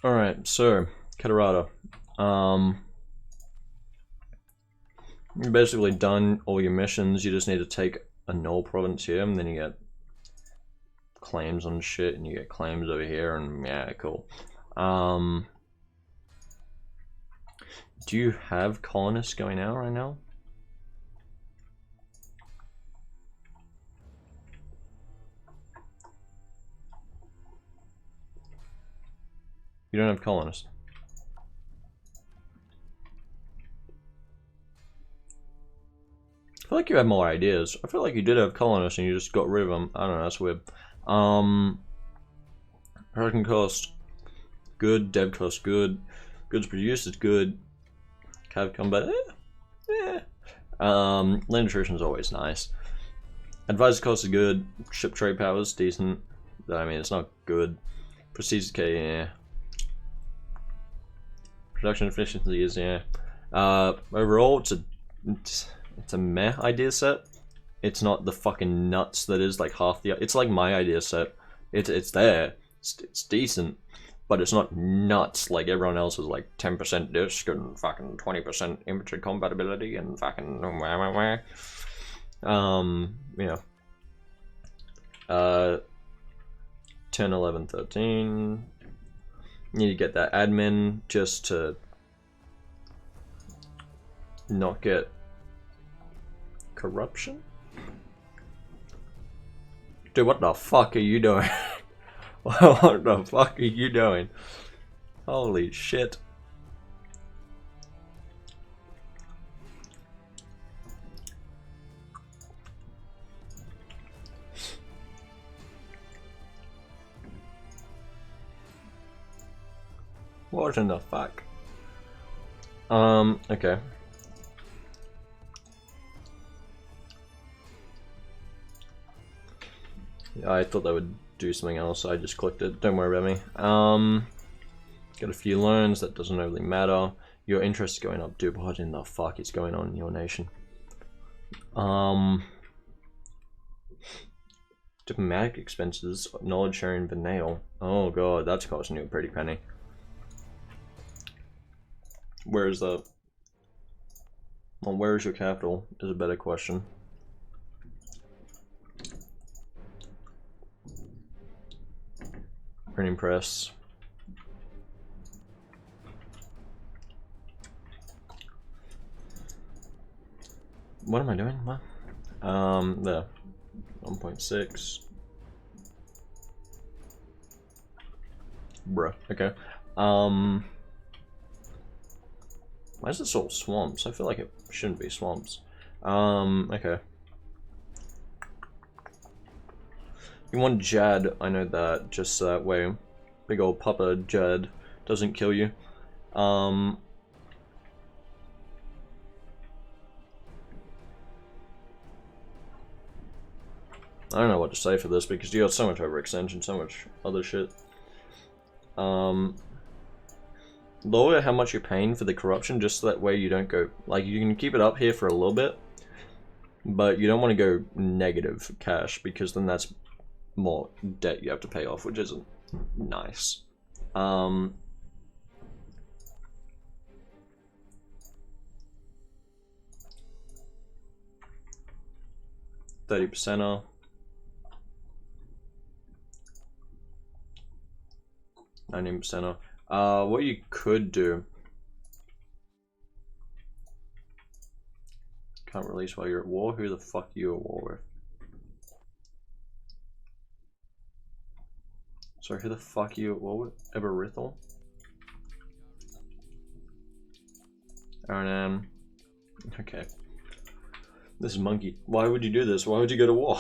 Alright, so, Kheterata. You're basically done all your missions, you just need to take a null province here, and then you get claims on shit, and you get claims over here, and yeah, cool. Do you have colonists going out right now? You don't have colonists. I feel like you had more ideas. I feel like you did have colonists and you just got rid of them. I don't know, that's weird. Production cost, good. Dev cost, good. Goods produced is good. Cav combat, land attrition is always nice. Advisor cost is good. Ship trade power is decent. But I mean, it's not good. Prestige K, yeah. Production efficiency is, yeah. Overall, it's a meh idea set. It's not the fucking nuts that is like half the. It's like my idea set. It's there. It's decent, but it's not nuts like everyone else is like 10% disc and fucking 20% infantry compatibility and fucking you know. 10, 11, 13. You need to get that admin just to not get corruption? Dude, what the fuck are you doing? What the fuck are you doing? Holy shit. What in the fuck? Okay. Yeah, I thought that would do something else, so I just clicked it. Don't worry about me. Got a few loans, that doesn't really matter. Your interest is going up, dude. What in the fuck is going on in your nation? Diplomatic expenses, knowledge sharing, Venale. Oh god, that's costing you a pretty penny. Where is that? Well, where is your capital is a better question. Printing press. What am I doing? What? There. 1.6. Bruh. Okay. Why is this all swamps? I feel like it shouldn't be swamps. Okay. You want Jadd, I know that, just so that way big old Papa Jadd doesn't kill you. I don't know what to say for this because you got so much overextension, so much other shit. Lower how much you're paying for the corruption just so that way you don't go, like, you can keep it up here for a little bit, but you don't want to go negative cash because then that's more debt you have to pay off, which isn't nice. 30%er. %er. What you could do. Can't release while you're at war. Who the fuck are you at war with? Sorry, who the fuck are you at war with? Eberithal? Aranan. Okay. This is monkey. Why would you do this? Why would you go to war?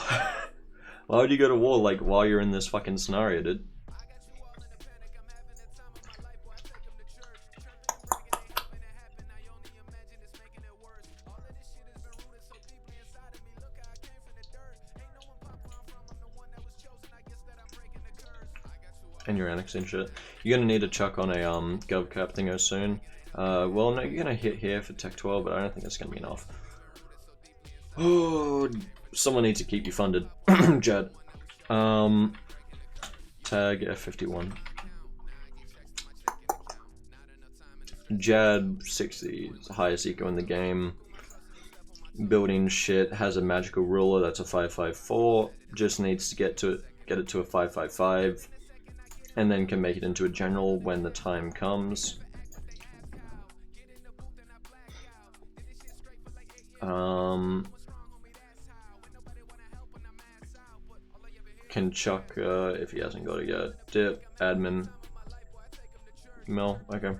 Why would you go to war like while you're in this fucking scenario, dude? And you're annexing shit. You're gonna need to chuck on a gov cap thingo soon. Well, no, you're gonna hit here for Tech 12, but I don't think that's gonna be enough. Oh, someone needs to keep you funded, Jadd. Tag F51. Jadd 60 is the highest eco in the game. Building shit, has a magical ruler that's a 5/5/4. Just needs to get it to a 5/5/5, and then can make it into a general when the time comes. Can chuck if he hasn't got it yet. Dip, admin, mill. Okay.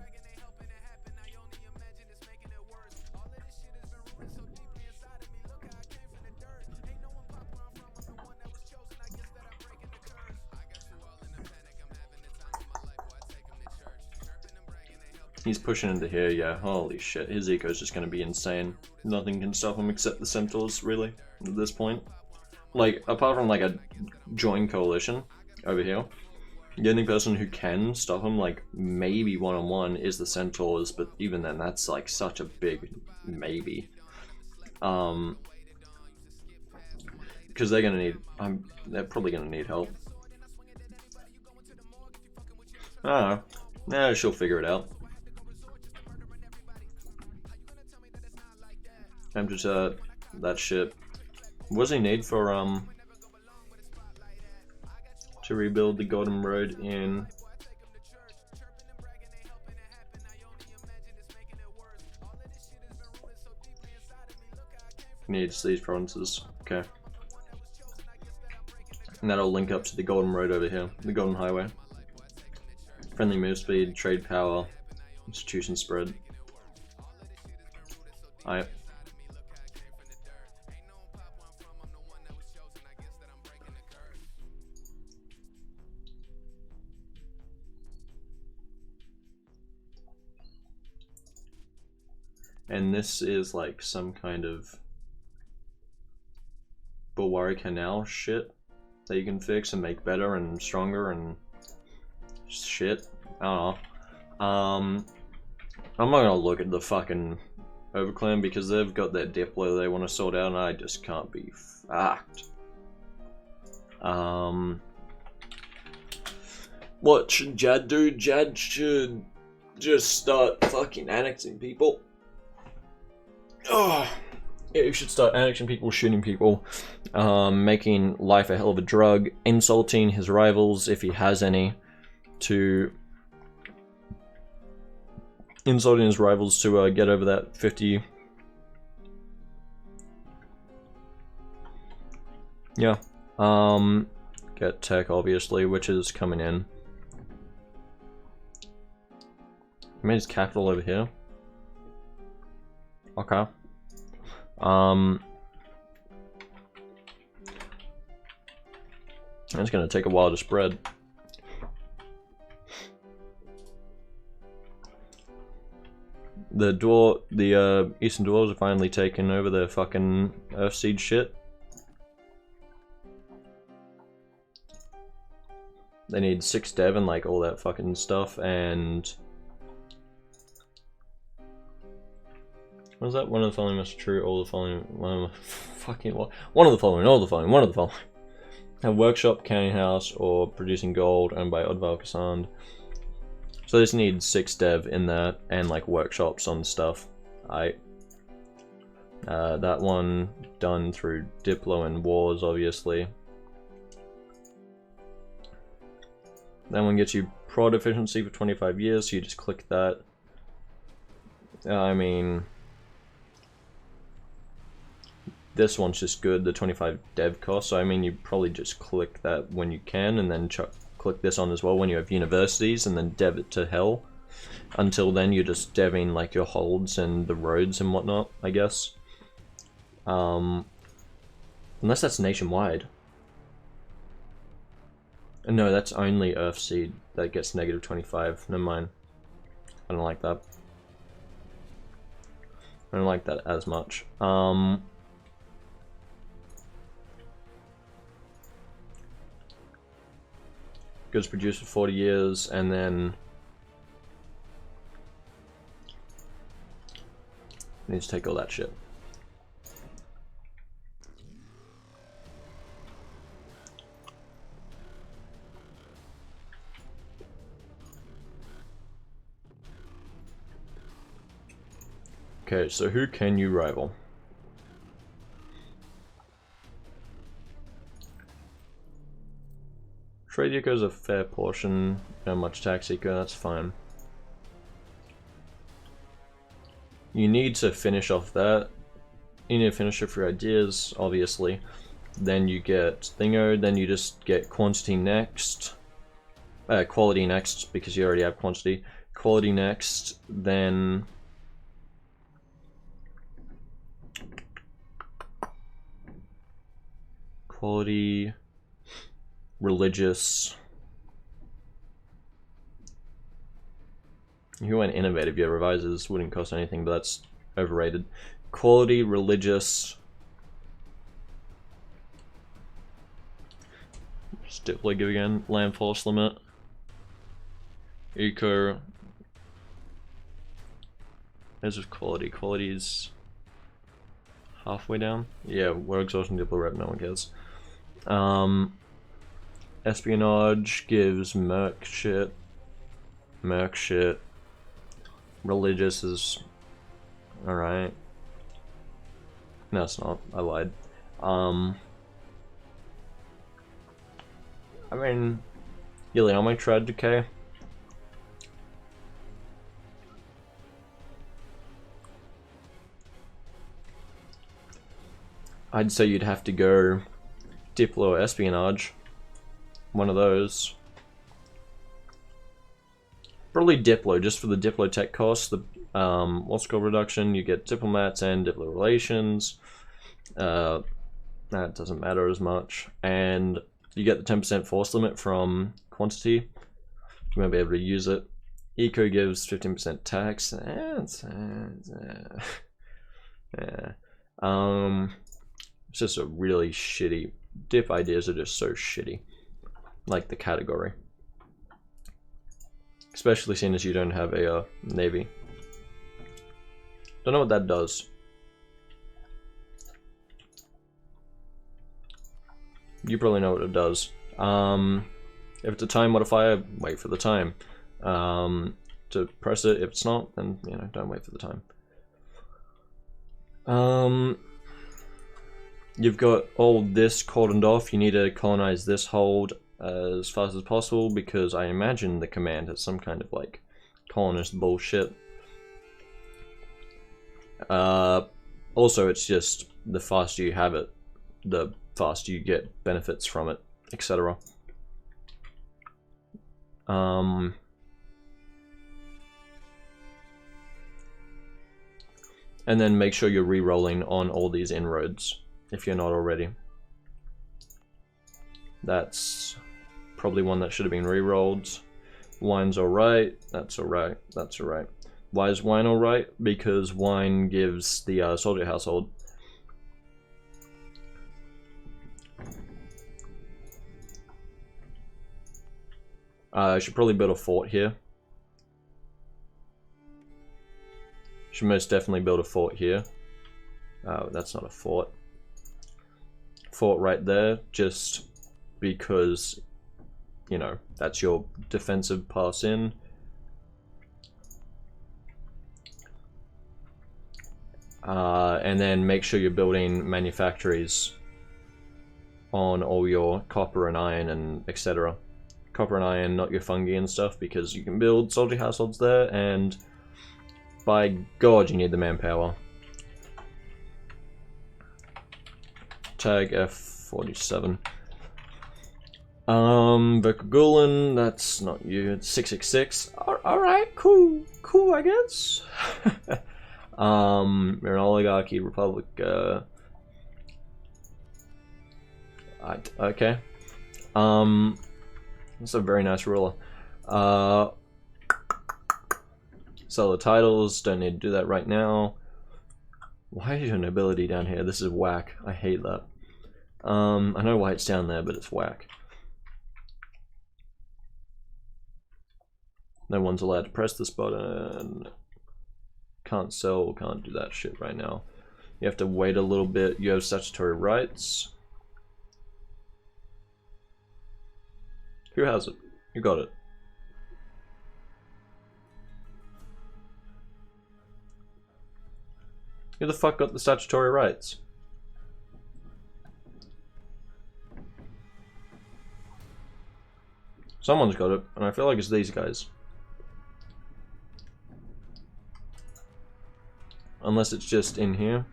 He's pushing into here, yeah. Holy shit, his eco is just gonna be insane. Nothing can stop him except the centaurs, really, at this point. Like, apart from like a joint coalition over here, the only person who can stop him, like maybe one-on-one, is the centaurs, but even then, that's like such a big maybe. Because they're gonna need, they're probably gonna need help. I don't know. Nah, she'll figure it out. Temperature, that shit. What does he need for to rebuild the Golden Road in? Needs these provinces. Okay. And that'll link up to the Golden Road over here, the Golden Highway. Friendly move speed, trade power, institution spread. Alright. And this is like some kind of Bulwari Canal shit that you can fix and make better and stronger and shit. I don't know. I'm not gonna look at the fucking Overclan because they've got their Diplo they want to sort out and I just can't be fucked. What should Jadd do? Jadd should just start fucking annexing people. Oh, yeah, you should start annexing people, shooting people, making life a hell of a drug, insulting his rivals if he has any, insulting his rivals to get over that 50. Yeah. Get tech obviously, which is coming in. He made his capital over here. Okay. It's gonna take a while to spread. The Eastern Dwarves are finally taking over their fucking Earthseed shit. They need 6 dev and like all that fucking stuff and what is that? One of the following must be true, all the following one of the following. A workshop, counting house, or producing gold owned by Odval Kanzad. So this needs 6 dev in there and like workshops on stuff. That one done through Diplo and Wars, obviously. That one gets you prod efficiency for 25 years, so you just click that. I mean, this one's just good, the 25 dev cost, so I mean you probably just click that when you can, and then click this on as well when you have universities, and then dev it to hell. Until then you're just deving like your holds and the roads and whatnot, I guess. Unless that's nationwide. No, that's only Earthseed that gets negative 25. Never mind. I don't like that. I don't like that as much. Goods produced for 40 years, and then need to take all that shit. Okay, so who can you rival? Trade eco is a fair portion, not much tax eco, that's fine. You need to finish off that. You need to finish off your ideas, obviously. Then you get thingo, then you just get quantity next. Quality next, because you already have quantity. Quality next, then... Quality... Religious... If you went innovative, yeah, revises wouldn't cost anything, but that's overrated. Quality, religious... Diplo give again, land force limit. Eco. There's just quality. Quality is halfway down. Yeah, we're exhausting Diplo rep, no one cares. Espionage gives merc shit. Merc shit. Religious is alright. No, it's not. I lied. I mean, Helioma tried decay. I'd say you'd have to go Diplo or Espionage. One of those. Probably Diplo, just for the Diplo tech cost. The what's called reduction, you get diplomats and Diplo relations. That doesn't matter as much. And you get the 10% force limit from quantity. You won't be able to use it. Eco gives 15% tax. It's just a really shitty. Dip ideas are just so shitty. Like the category. Especially seeing as you don't have a navy. Don't know what that does. You probably know what it does. If it's a time modifier, wait for the time. To press it, if it's not, then you know, don't wait for the time. You've got all this cordoned off. You need to colonize this hold as fast as possible because I imagine the command has some kind of like colonist bullshit. Also, it's just the faster you have it, the faster you get benefits from it, etc. And then make sure you're re-rolling on all these inroads if you're not already. That's probably one that should have been re-rolled. Wine's alright, that's alright, that's alright. Why is wine alright? Because wine gives the soldier household. I should probably build a fort here. Should most definitely build a fort here. Oh, that's not a fort. Fort right there, just because, you know, that's your defensive pass in. And then make sure you're building manufactories on all your copper and iron and etc. Copper and iron, not your fungi and stuff, because you can build soldier households there, and by God, you need the manpower. Tag F47. Verkal Gulan, that's not you, it's 666. Alright, cool, I guess. You're an oligarchy, republic, okay. That's a very nice ruler. Sell the titles, don't need to do that right now. Why is your nobility down here? This is whack, I hate that. I know why it's down there, but it's whack. No one's allowed to press this button. Can't sell, can't do that shit right now. You have to wait a little bit. You have statutory rights. Who has it? You got it. Who the fuck got the statutory rights? Someone's got it, and I feel like it's these guys. Unless it's just in here.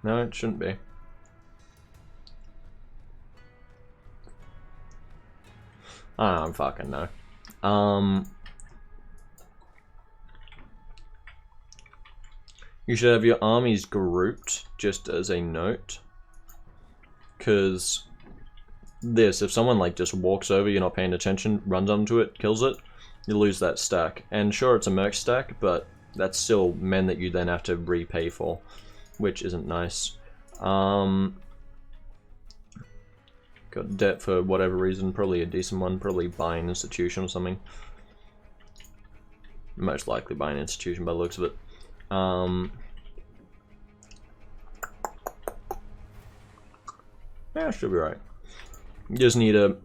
No, it shouldn't be. I don't fucking know. You should have your armies grouped, just as a note. Because this, if someone like just walks over, you're not paying attention, runs onto it, kills it, you lose that stack. And sure, it's a merc stack, but that's still men that you then have to repay for, which isn't nice. Got debt for whatever reason, probably a decent one, probably buying institution or something. Most likely buying institution by the looks of it. Yeah, should be right. You just need a...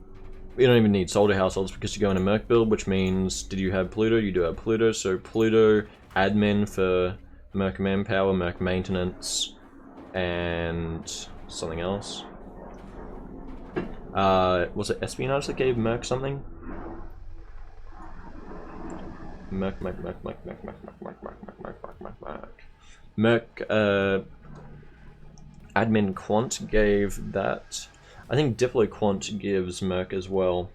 You don't even need soldier households because you go in a merc build, which means, did you have Pluto? You do have Pluto, so Pluto, admin for merc manpower, merc maintenance, and something else. Was it espionage that gave merc something? Merc, admin quant gave that. I think Diplo quant gives merc as well.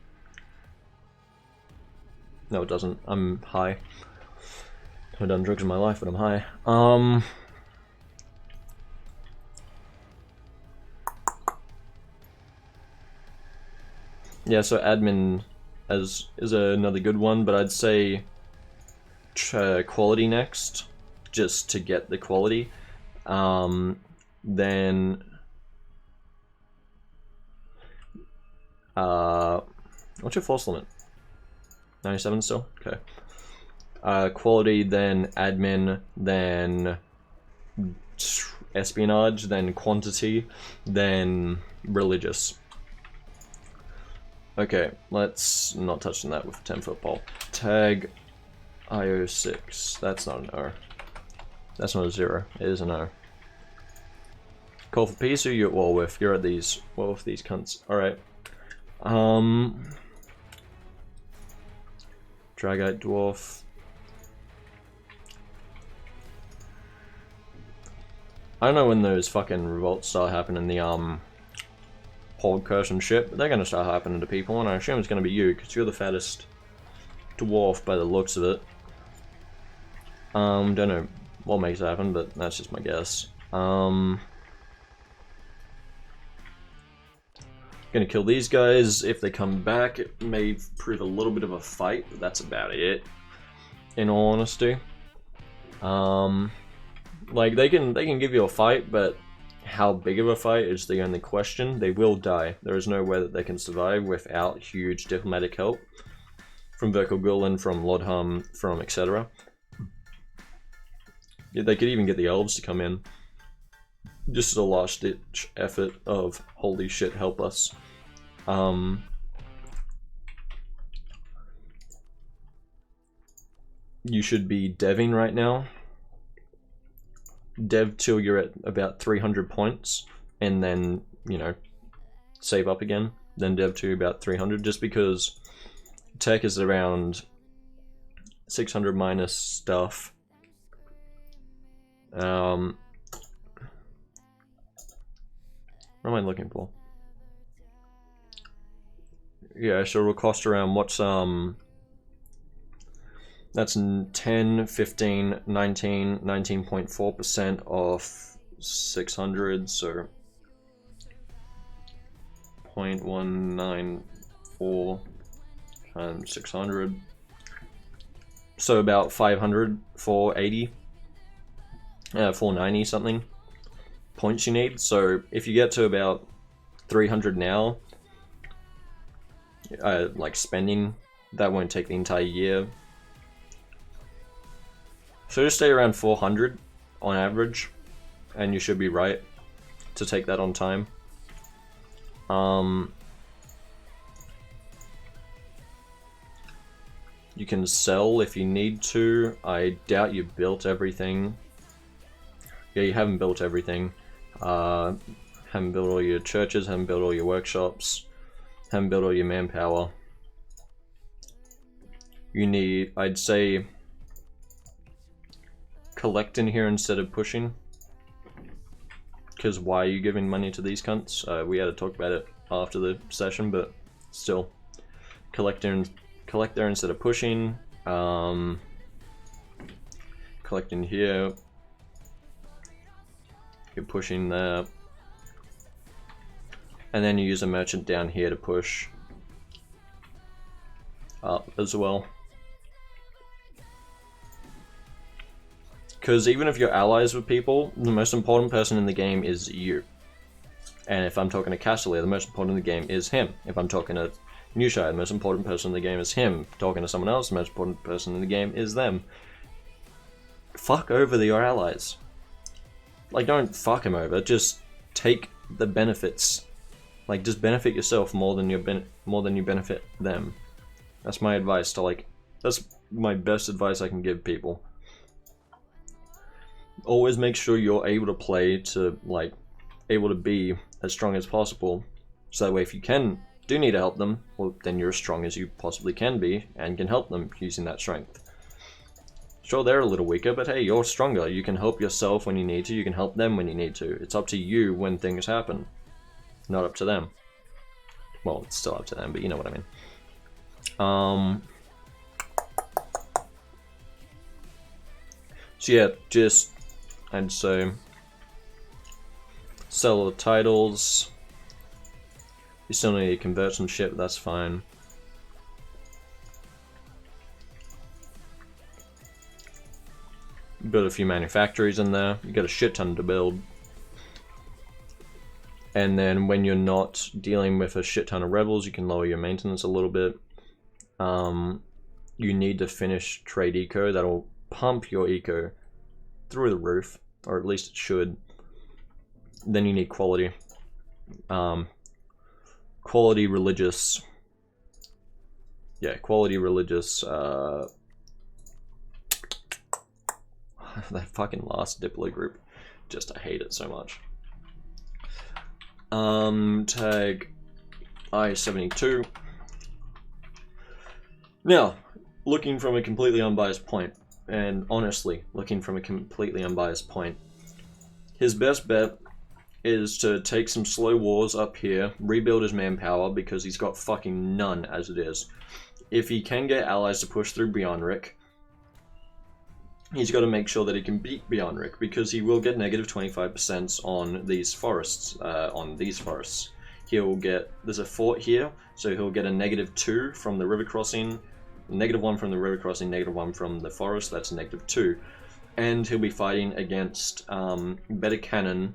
No, it doesn't. I'm high. I've done drugs in my life, but I'm high. Yeah, so admin is another good one, but I'd say quality next, just to get the quality. Then what's your force limit? 97 still? Okay. Quality, then admin, then espionage, then quantity, then religious. Okay, let's not touch on that with a 10-foot pole. Tag IO6. That's not an O. That's not a 0. It is an O. Call for peace, or you at war with? You're at these. War with these cunts. Alright. Dragite Dwarf. I don't know when those fucking revolts start happening, the Horde curse and shit, but they're gonna start happening to people, and I assume it's gonna be you, because you're the fattest dwarf by the looks of it. Don't know what makes it happen, but that's just my guess. Gonna kill these guys. If they come back, it may prove a little bit of a fight, but that's about it, in all honesty. Like, they can give you a fight, but how big of a fight is the only question. They will die. There is no way that they can survive without huge diplomatic help from Verkal Gulan, from Lodham, from etc. Yeah, they could even get the elves to come in. Just as a last-ditch effort of, holy shit, help us. You should be deving right now. Dev till you're at about 300 points, and then, you know, save up again. Then dev to about 300, just because tech is around 600 minus stuff. What am I looking for? Yeah, so it'll cost around, what's, that's 10, 15, 19, 19.4% off 600, so 0.194 times 600. So about 500, 480, 490 something points you need. So if you get to about 300 now, like spending, that won't take the entire year. So just stay around 400 on average, and you should be right to take that on time. You can sell if you need to. I doubt you built everything. Yeah, you haven't built everything. Haven't built all your churches, haven't built all your workshops, haven't built all your manpower. You need, I'd say, collect in here instead of pushing. Because why are you giving money to these cunts? We had to talk about it after the session, but still. Collect there instead of pushing. Collect in here. You're pushing there. And then you use a merchant down here to push up as well. Because even if you're allies with people, the most important person in the game is you. And if I'm talking to Castellier, the most important in the game is him. If I'm talking to Newshire, the most important person in the game is him. Talking to someone else, the most important person in the game is them. Fuck over your allies. Like, don't fuck him over, just take the benefits. Like, just benefit yourself more than you benefit them. That's my advice to, like, that's my best advice I can give people. Always make sure you're able to play to, like, able to be as strong as possible. So that way if you do need to help them, well, then you're as strong as you possibly can be and can help them using that strength. Sure, they're a little weaker, but hey, you're stronger. You can help yourself when you need to, you can help them when you need to. It's up to you when things happen, not up to them. Well, it's still up to them, but you know what I mean. So yeah, just, I'd say, sell all the titles. You still need to convert some shit, but that's fine. Build a few manufactories in there. You got a shit ton to build. And then when you're not dealing with a shit ton of rebels, you can lower your maintenance a little bit. You need to finish trade eco. That'll pump your eco through the roof, or at least it should. Then you need quality. Quality religious. Yeah, quality religious. That fucking last Diplo group. Just, I hate it so much. Tag I-72. Now, looking from a completely unbiased point, and honestly, looking from a completely unbiased point, his best bet is to take some slow wars up here, rebuild his manpower, because he's got fucking none as it is. If he can get allies to push through Bjornrik, he's got to make sure that he can beat Bjornrik, because he will get negative 25% on these forests. He'll get, there's a fort here, so he'll get a -2 from the river crossing, -1 from the river crossing, -1 from the forest, that's -2. And he'll be fighting against better cannon,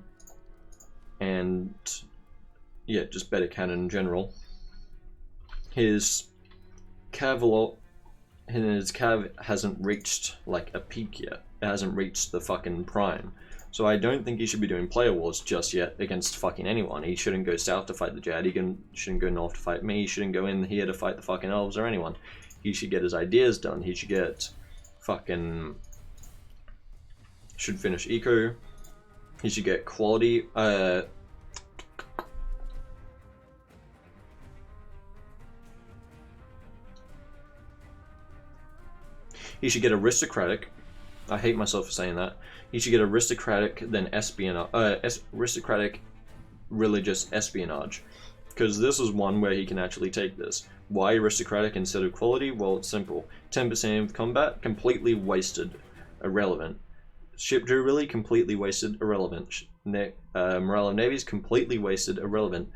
and yeah, just better cannon in general. His cav hasn't reached like a peak yet. It hasn't reached the fucking prime. So I don't think he should be doing player wars just yet against fucking anyone. He shouldn't go south to fight the Jadd, shouldn't go north to fight me, he shouldn't go in here to fight the fucking elves or anyone. He should get his ideas done, he should get fucking... should finish eco, he should get quality, he should get aristocratic. I hate myself for saying that. He should get aristocratic, then espionage, aristocratic religious espionage. Because this is one where he can actually take this. Why aristocratic instead of quality? Well, it's simple. 10% of combat, completely wasted, irrelevant. Ship drivelry, completely wasted, irrelevant. Morale of navies, completely wasted, irrelevant.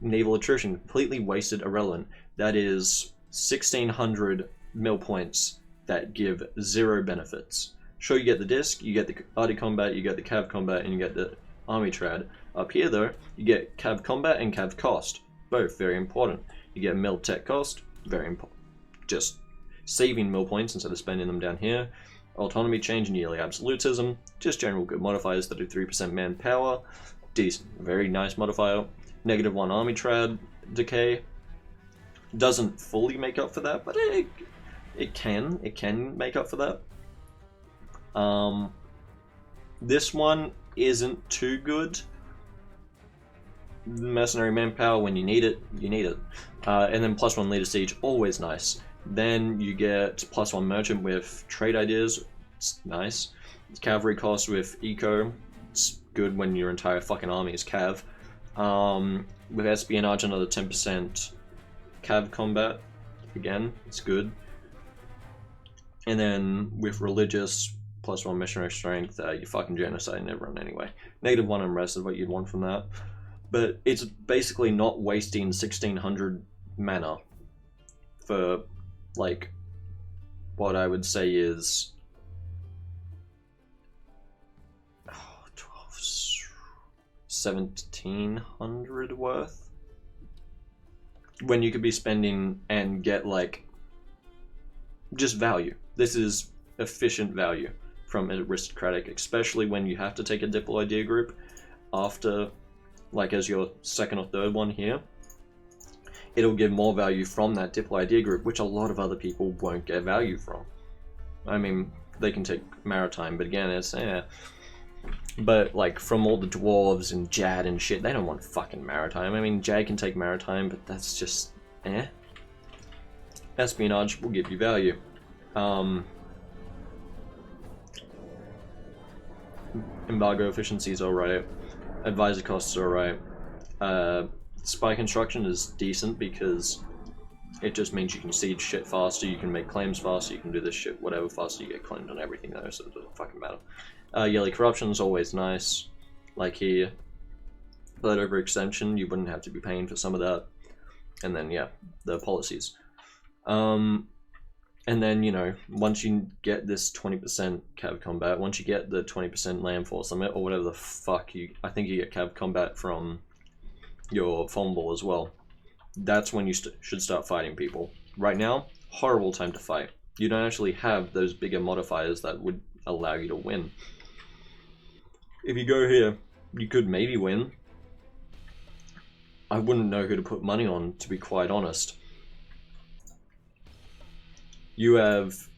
Naval attrition, completely wasted, irrelevant. That is 1,600 mil points that give 0 benefits. Sure, you get the disc, you get the arty combat, you get the cav combat, and you get the army trad. Up here though, you get cav combat and cav cost. Both very important. You get mil tech cost, very important. Just saving mil points instead of spending them down here. Autonomy change and yearly absolutism. Just general good modifiers that do 3% manpower. Decent, very nice modifier. -1 army trad decay. Doesn't fully make up for that, but it can make up for that. This one isn't too good. Mercenary manpower, when you need it, you need it. And then +1 leader siege, always nice. Then you get +1 merchant with trade ideas, it's nice. Cavalry cost with eco, it's good when your entire fucking army is cav. With espionage, another 10% cav combat, again, it's good. And then with religious, +1 missionary strength, you fucking genocide everyone anyway. -1 unrest is what you'd want from that. But it's basically not wasting 1600 mana for, like, what I would say is 1700 worth. When you could be spending and get, like, just value. This is efficient value from aristocratic, especially when you have to take a Diplo idea group after, like, as your second or third one here. It'll give more value from that Diplo idea group, which a lot of other people won't get value from. I mean, they can take maritime, but again, it's But, like, from all the dwarves and Jadd and shit, they don't want fucking maritime. I mean, Jadd can take maritime, but that's just Espionage will give you value. Embargo efficiency is alright. Advisor costs are alright. Spy construction is decent because it just means you can siege shit faster, you can make claims faster, you can do this shit whatever faster, you get claimed on everything though, so it doesn't fucking matter. Yearly corruption is always nice, like here. But overextension, you wouldn't have to be paying for some of that. And then, yeah, the policies. And then, you know, once you get this 20% cav combat, once you get the 20% land force limit, or whatever the fuck I think you get cav combat from your fumble as well. That's when you should start fighting people. Right now, horrible time to fight. You don't actually have those bigger modifiers that would allow you to win. If you go here, you could maybe win. I wouldn't know who to put money on, to be quite honest. You have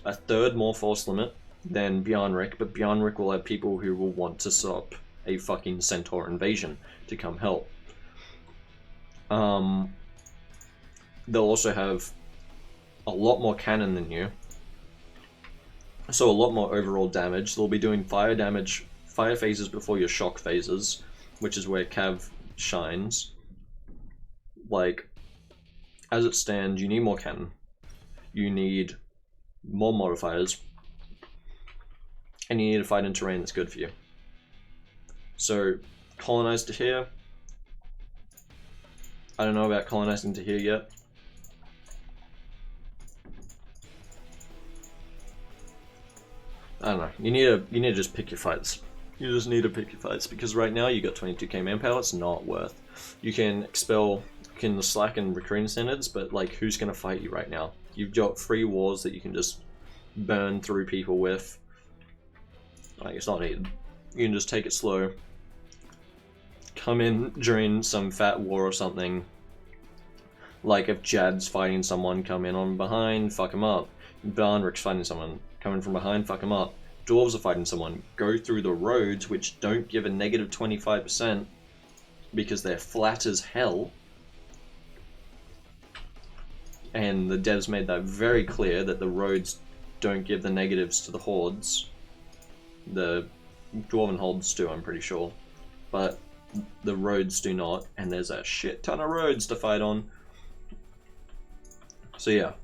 a third more force limit than Bjarnrik, but Bjarnrik will have people who will want to stop a fucking centaur invasion to come help. They'll also have a lot more cannon than you, so a lot more overall damage. They'll be doing fire damage, fire phases before your shock phases, which is where cav shines. Like, as it stands, you need more cannon, you need more modifiers, and you need to fight in terrain that's good for you. So, colonize to here. I don't know about colonizing to here yet. I don't know. You need to just pick your fights. You just need to pick your fights, because right now you got 22k manpower. It's not worth. You can expel, you can slacken recruiting standards, but like, who's gonna fight you right now? You've got free wars that you can just burn through people with. Like, it's not needed. You can just take it slow. Come in during some fat war or something. Like if Jadd's fighting someone, come in on behind, fuck him up. Bjarnrik's fighting someone, come in from behind, fuck him up. Dwarves are fighting someone, go through the roads, which don't give a negative 25% because they're flat as hell. And the devs made that very clear, that the roads don't give the negatives to the hordes. The Dwarven hordes do, I'm pretty sure. But the roads do not, and there's a shit ton of roads to fight on. So yeah.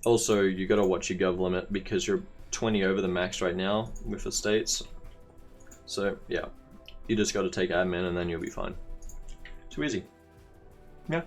Also, you gotta watch your gov limit, because you're 20 over the max right now with the states. So yeah, you just gotta take admin and then you'll be fine. Too easy. Yeah.